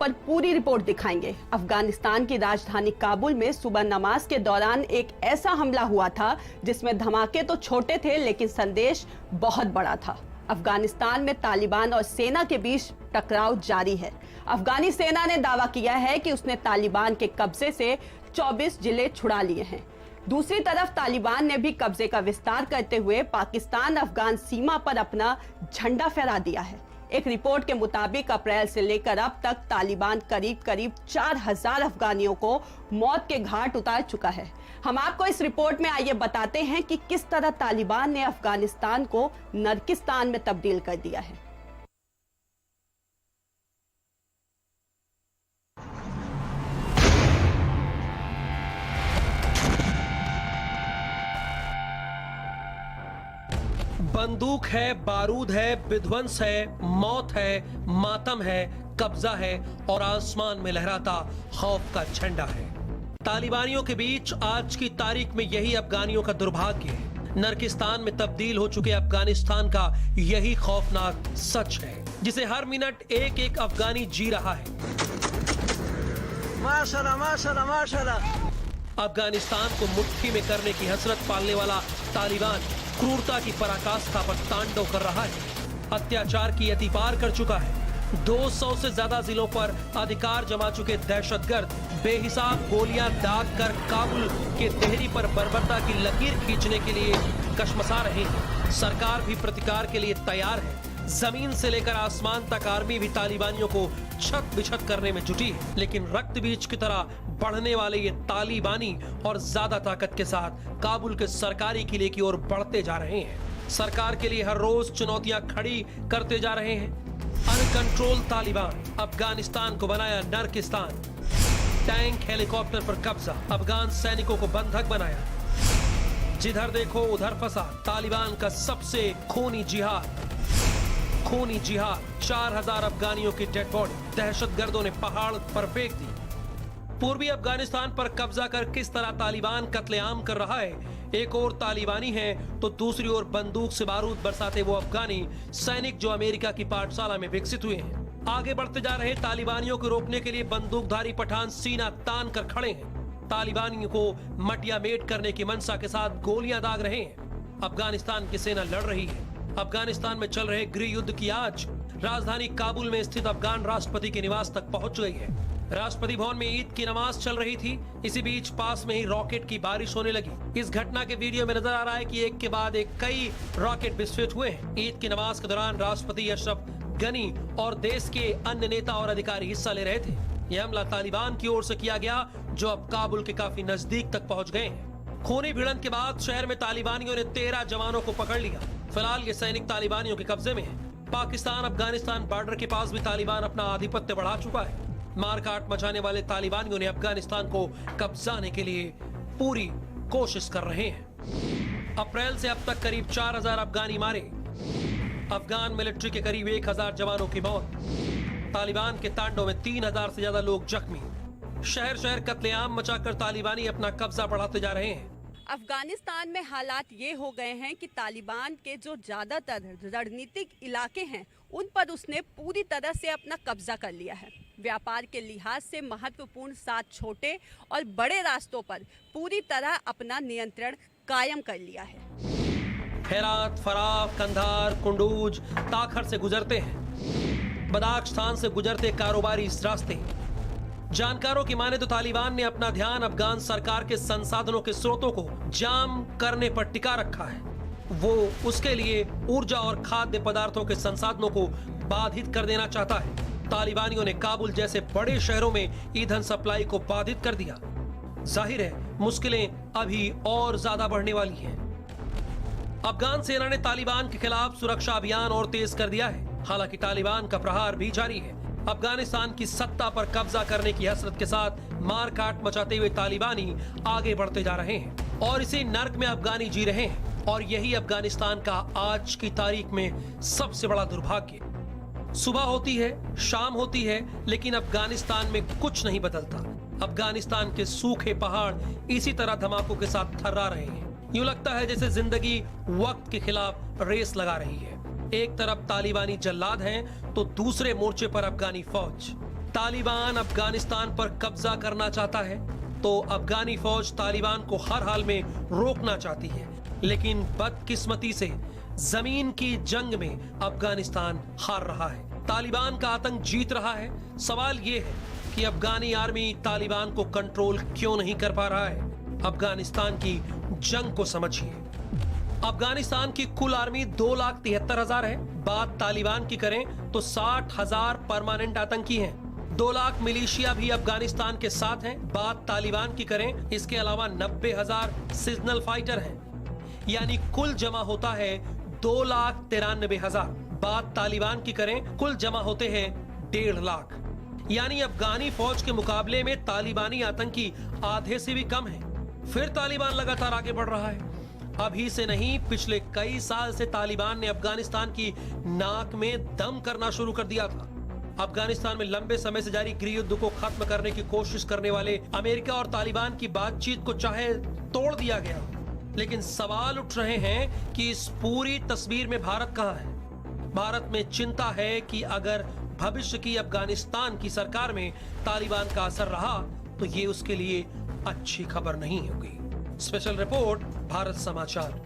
पर पूरी रिपोर्ट दिखाएंगे। अफगानिस्तान की राजधानी काबुल में सुबह नमाज के दौरान एक ऐसा हमला हुआ था जिसमें धमाके तो छोटे थे लेकिन संदेश बहुत बड़ा था। अफगानिस्तान में तालिबान और सेना के बीच टकराव जारी है। अफगानी सेना ने दावा किया है कि उसने तालिबान के कब्जे से 24 जिले छुड़ा लिए हैं। दूसरी तरफ तालिबान ने भी कब्जे का विस्तार करते हुए पाकिस्तान अफगान सीमा पर अपना झंडा फहरा दिया है। एक रिपोर्ट के मुताबिक अप्रैल से लेकर अब तक तालिबान करीब 4000 अफगानियों को मौत के घाट उतार चुका है। हम आपको इस रिपोर्ट में आइए बताते हैं कि किस तरह तालिबान ने अफगानिस्तान को नरकिस्तान में तब्दील कर दिया है। बंदूक है, बारूद है, विध्वंस है, मौत है, मातम है, कब्जा है और आसमान में लहराता खौफ का झंडा है। तालिबानियों के बीच आज की तारीख में यही अफगानियों का दुर्भाग्य है। नरकिस्तान में तब्दील हो चुके अफगानिस्तान का यही खौफनाक सच है जिसे हर मिनट एक एक अफगानी जी रहा है। माशाल्लाह माशाल्लाह माशाल्लाह। अफगानिस्तान को मुट्ठी में करने की हसरत पालने वाला तालिबान क्रूरता की पराकाष्ठा पर तांडव कर रहा है। अत्याचार की अति पार कर चुका है। 200 से ज्यादा जिलों पर अधिकार जमा चुके दहशतगर्द बेहिसाब गोलियां दाग कर काबुल के देहरी पर बर्बरता की लकीर खींचने के लिए कशमसा रहे हैं। सरकार भी प्रतिकार के लिए तैयार है। जमीन से लेकर आसमान तक आर्मी भी तालिबानियों को छत बिछत करने में जुटी है। लेकिन रक्त बीज की तरह बढ़ने वाले ये तालिबानी और ज्यादा ताकत के साथ काबुल के सरकारी किले की ओर बढ़ते जा रहे हैं। सरकार के लिए हर रोज चुनौतियां खड़ी करते जा रहे हैं। अनकंट्रोल तालिबान अफगानिस्तान को बनाया नरकिस्तान। टैंक हेलीकॉप्टर पर कब्जा, अफगान सैनिकों को बंधक बनाया। जिधर देखो उधर फंसा तालिबान का सबसे खूनी जिहाद। 4000 अफगानियों की डेड बॉडी दहशतगर्दों ने पहाड़ पर फेंक दी। पूर्वी अफगानिस्तान पर कब्जा कर किस तरह तालिबान कत्लेआम कर रहा है। एक और तालिबानी है तो दूसरी ओर बंदूक से बारूद बरसाते वो अफगानी सैनिक जो अमेरिका की पाठशाला में विकसित हुए हैं। आगे बढ़ते जा रहे तालिबानियों को रोकने के लिए बंदूकधारी पठान सीना तान कर खड़े हैं। तालिबानियों को मटियामेट करने की मंशा के साथ गोलियां दाग रहे हैं। अफगानिस्तान की सेना लड़ रही है। अफगानिस्तान में चल रहे गृह युद्ध की आज राजधानी काबुल में स्थित अफगान राष्ट्रपति के निवास तक पहुंच गई है। राष्ट्रपति भवन में ईद की नमाज चल रही थी। इसी बीच पास में ही रॉकेट की बारिश होने लगी। इस घटना के वीडियो में नजर आ रहा है कि एक के बाद एक कई रॉकेट विस्फोट हुए हैं। ईद की नमाज के दौरान राष्ट्रपति अशरफ गनी और देश के अन्य नेता और अधिकारी हिस्सा ले रहे थे। यह हमला तालिबान की ओर से किया गया जो अब काबुल के काफी नजदीक तक पहुंच गए हैं। खूनी भिड़ंत के बाद शहर में तालिबानियों ने 13 जवानों को पकड़ लिया। फिलहाल ये सैनिक तालिबानियों के कब्जे में है। पाकिस्तान अफगानिस्तान बॉर्डर के पास भी तालिबान अपना आधिपत्य बढ़ा चुका है। मारकाट मचाने वाले तालिबानियों ने अफगानिस्तान को कब्जाने के लिए पूरी कोशिश कर रहे हैं। अप्रैल से अब तक करीब 4000 अफगानी मारे। अफगान मिलिट्री के करीब 1000 जवानों की मौत। तालिबान के तांडव में 3000 से ज्यादा लोग जख्मी। शहर शहर कत्लेआम मचाकर तालिबानी अपना कब्जा बढ़ाते जा रहे हैं। अफगानिस्तान में हालात ये हो गए हैं कि तालिबान के जो ज़्यादातर रणनीतिक इलाके हैं उन पर उसने पूरी तरह से अपना कब्जा कर लिया है। व्यापार के लिहाज से महत्वपूर्ण 7 छोटे और बड़े रास्तों पर पूरी तरह अपना नियंत्रण कायम कर लिया है। हेरात, फराह, कंधार, कुंडूज, ताखर से गुजरते हैं। बदाख्शान से गुजरते कारोबारी इस रास्ते। जानकारों की माने तो तालिबान ने अपना ध्यान अफगान सरकार के संसाधनों के स्रोतों को जाम करने पर टिका रखा है। वो उसके लिए ऊर्जा और खाद्य पदार्थों के संसाधनों को बाधित कर देना चाहता है। तालिबानियों ने काबुल जैसे बड़े शहरों में ईंधन सप्लाई को बाधित कर दिया। जाहिर है मुश्किलें अभी और ज्यादा बढ़ने वाली हैं। अफगान सेना ने तालिबान के खिलाफ सुरक्षा अभियान और तेज कर दिया है। हालांकि तालिबान का प्रहार भी जारी है। अफगानिस्तान की सत्ता पर कब्जा करने की हसरत के साथ मारकाट मचाते हुए तालिबानी आगे बढ़ते जा रहे हैं और इसी नर्क में अफगानी जी रहे हैं। और यही अफगानिस्तान का आज की तारीख में सबसे बड़ा दुर्भाग्य। सुबह होती है, शाम होती है, लेकिन अफगानिस्तान में कुछ नहीं बदलता। अफगानिस्तान के सूखे पहाड़ इसी तरह धमाकों के साथ थर्रा रहे हैं। यूं लगता है जैसे जिंदगी वक्त के खिलाफ रेस लगा रही है। एक तरफ तालिबानी जल्लाद हैं तो दूसरे मोर्चे पर अफगानी फौज। तालिबान अफगानिस्तान पर कब्जा करना चाहता है तो अफगानी फौज तालिबान को हर हाल में रोकना चाहती है, लेकिन बदकिस्मती से जमीन की जंग में अफगानिस्तान हार रहा है। तालिबान का आतंक जीत रहा है। सवाल यह है कि अफगानी आर्मी तालिबान को कंट्रोल क्यों नहीं कर पा रहा है। अफगानिस्तान की जंग को समझिए। अफगानिस्तान की कुल आर्मी 2,73,000 है। बात तालिबान की करें तो 60,000 परमानेंट आतंकी हैं। 2 लाख मिलिशिया भी अफगानिस्तान के साथ हैं। बात तालिबान की करें, इसके अलावा 90,000 सीजनल फाइटर हैं। यानी कुल जमा होता है 2,93,000। बात तालिबान की करें, कुल जमा होते हैं 1.5 लाख। यानी अफगानी फौज के मुकाबले में तालिबानी आतंकी आधे से भी कम है। फिर तालिबान लगातार आगे बढ़ रहा है। अभी से नहीं, पिछले कई साल से तालिबान ने अफगानिस्तान की नाक में दम करना शुरू कर दिया था। अफगानिस्तान में लंबे समय से जारी गृह युद्ध को खत्म करने की कोशिश करने वाले अमेरिका और तालिबान की बातचीत को चाहे तोड़ दिया गया, लेकिन सवाल उठ रहे हैं कि इस पूरी तस्वीर में भारत कहां है। भारत में चिंता है कि अगर भविष्य की अफगानिस्तान की सरकार में तालिबान का असर रहा तो ये उसके लिए अच्छी खबर नहीं होगी। स्पेशल रिपोर्ट, भारत समाचार।